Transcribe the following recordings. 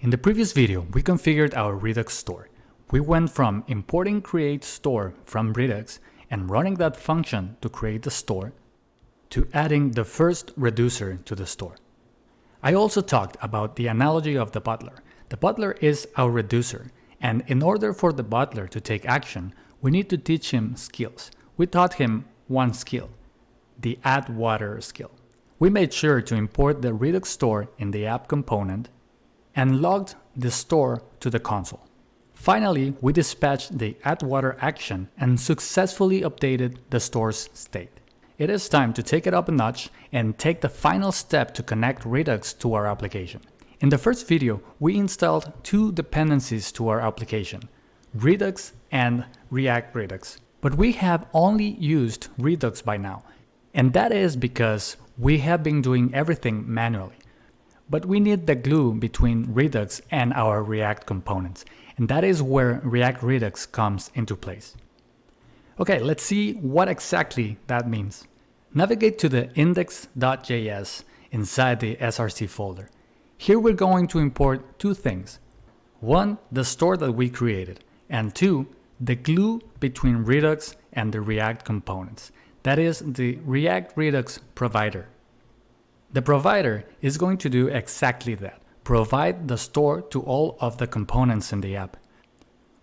In the previous video, we configured our Redux store. We went from importing create store from Redux and running that function to create the store to adding the first reducer to the store. I also talked about the analogy of the butler. The butler is our reducer, and in order for the butler to take action, we need to teach him skills. We taught him one skill, the add water skill. We made sure to import the Redux store in the app component and logged the store to the console. Finally, we dispatched the add water action and successfully updated the store's state. It is time to take it up a notch and take the final step to connect Redux to our application. In the first video, we installed two dependencies to our application, Redux and React Redux. But we have only used Redux by now, and that is because we have been doing everything manually. But we need the glue between Redux and our React components, and that is where React Redux comes into place. Okay, let's see what exactly that means. Navigate to the index.js inside the src folder. Here we're going to import two things. One, the store that we created, and two, the glue between Redux and the React components. That is the React Redux provider. The provider is going to do exactly that, provide the store to all of the components in the app.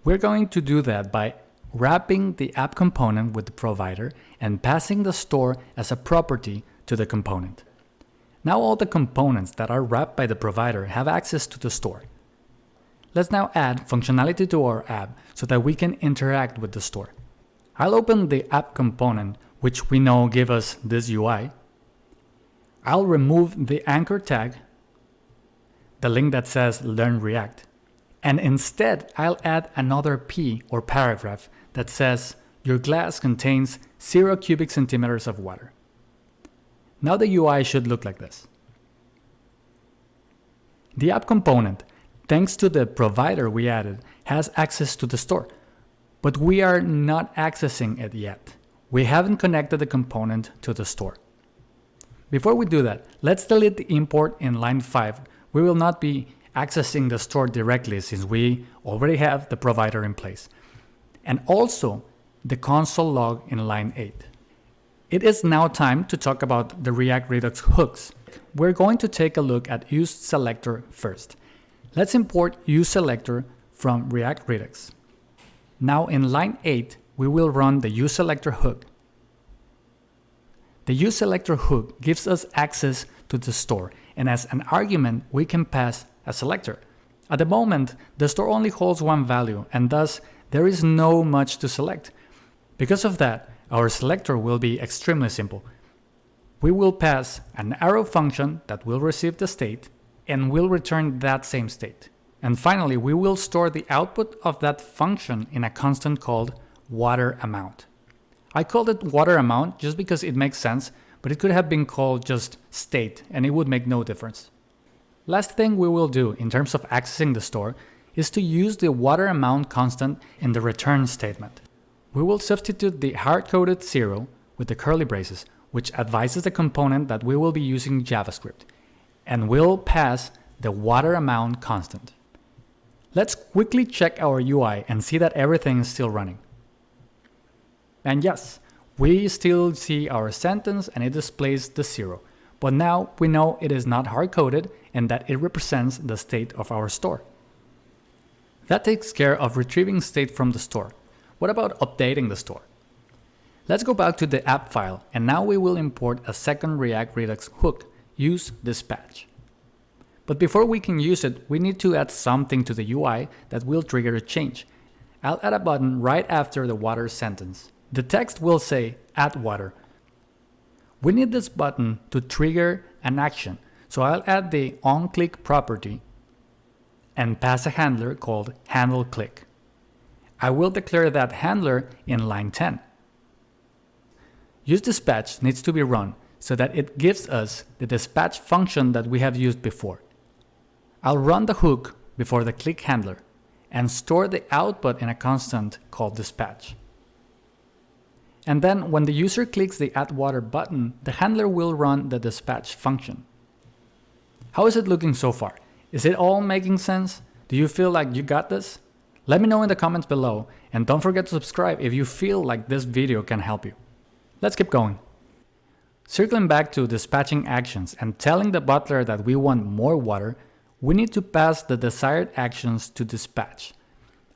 We're going to do that by wrapping the app component with the provider and passing the store as a property to the component. Now all the components that are wrapped by the provider have access to the store. Let's now add functionality to our app so that we can interact with the store. I'll open the app component, which we know gives us this UI. I'll remove the anchor tag, the link that says Learn React, and instead I'll add another P or paragraph that says your glass contains 0 cubic centimeters of water. Now the UI should look like this. The app component, thanks to the provider we added, has access to the store, but we are not accessing it yet. We haven't connected the component to the store. Before we do that, let's delete the import in line 5. We will not be accessing the store directly since we already have the provider in place. And also the console log in line 8. It is now time to talk about the React Redux hooks. We're going to take a look at useSelector first. Let's import useSelector from React Redux. Now in line 8, we will run the useSelector hook. The useSelector hook gives us access to the store, and as an argument, we can pass a selector. At the moment, the store only holds one value, and thus there is no much to select. Because of that, our selector will be extremely simple. We will pass an arrow function that will receive the state and will return that same state. And finally, we will store the output of that function in a constant called water amount. I called it water amount just because it makes sense, but it could have been called just state and it would make no difference. Last thing we will do in terms of accessing the store is to use the water amount constant in the return statement. We will substitute the hard-coded 0 with the curly braces, which advises the component that we will be using JavaScript, and we'll pass the water amount constant. Let's quickly check our UI and see that everything is still running. And yes, we still see our sentence and it displays the 0, but now we know it is not hard-coded and that it represents the state of our store. That takes care of retrieving state from the store. What about updating the store? Let's go back to the app file, and now we will import a second React Redux hook, useDispatch. But before we can use it, we need to add something to the UI that will trigger a change. I'll add a button right after the water sentence. The text will say add water. We need this button to trigger an action, so I'll add the onClick property and pass a handler called handleClick. I will declare that handler in line 10. useDispatch needs to be run so that it gives us the dispatch function that we have used before. I'll run the hook before the click handler and store the output in a constant called dispatch. And then when the user clicks the add water button, the handler will run the dispatch function. How is it looking so far? Is it all making sense? Do you feel like you got this? Let me know in the comments below, and don't forget to subscribe if you feel like this video can help you. Let's keep going. Circling back to dispatching actions and telling the butler that we want more water, we need to pass the desired actions to dispatch.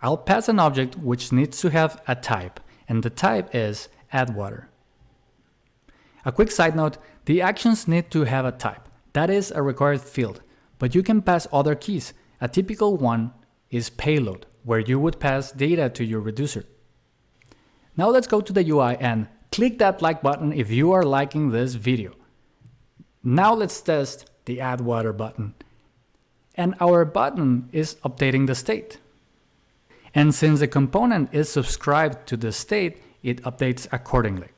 I'll pass an object which needs to have a type, and the type is add water. A quick side note, the actions need to have a type. That is a required field, but you can pass other keys. A typical one is payload, where you would pass data to your reducer. Now let's go to the UI and click that like button if you are liking this video. Now let's test the add water button. And our button is updating the state. And since the component is subscribed to the state, it updates accordingly.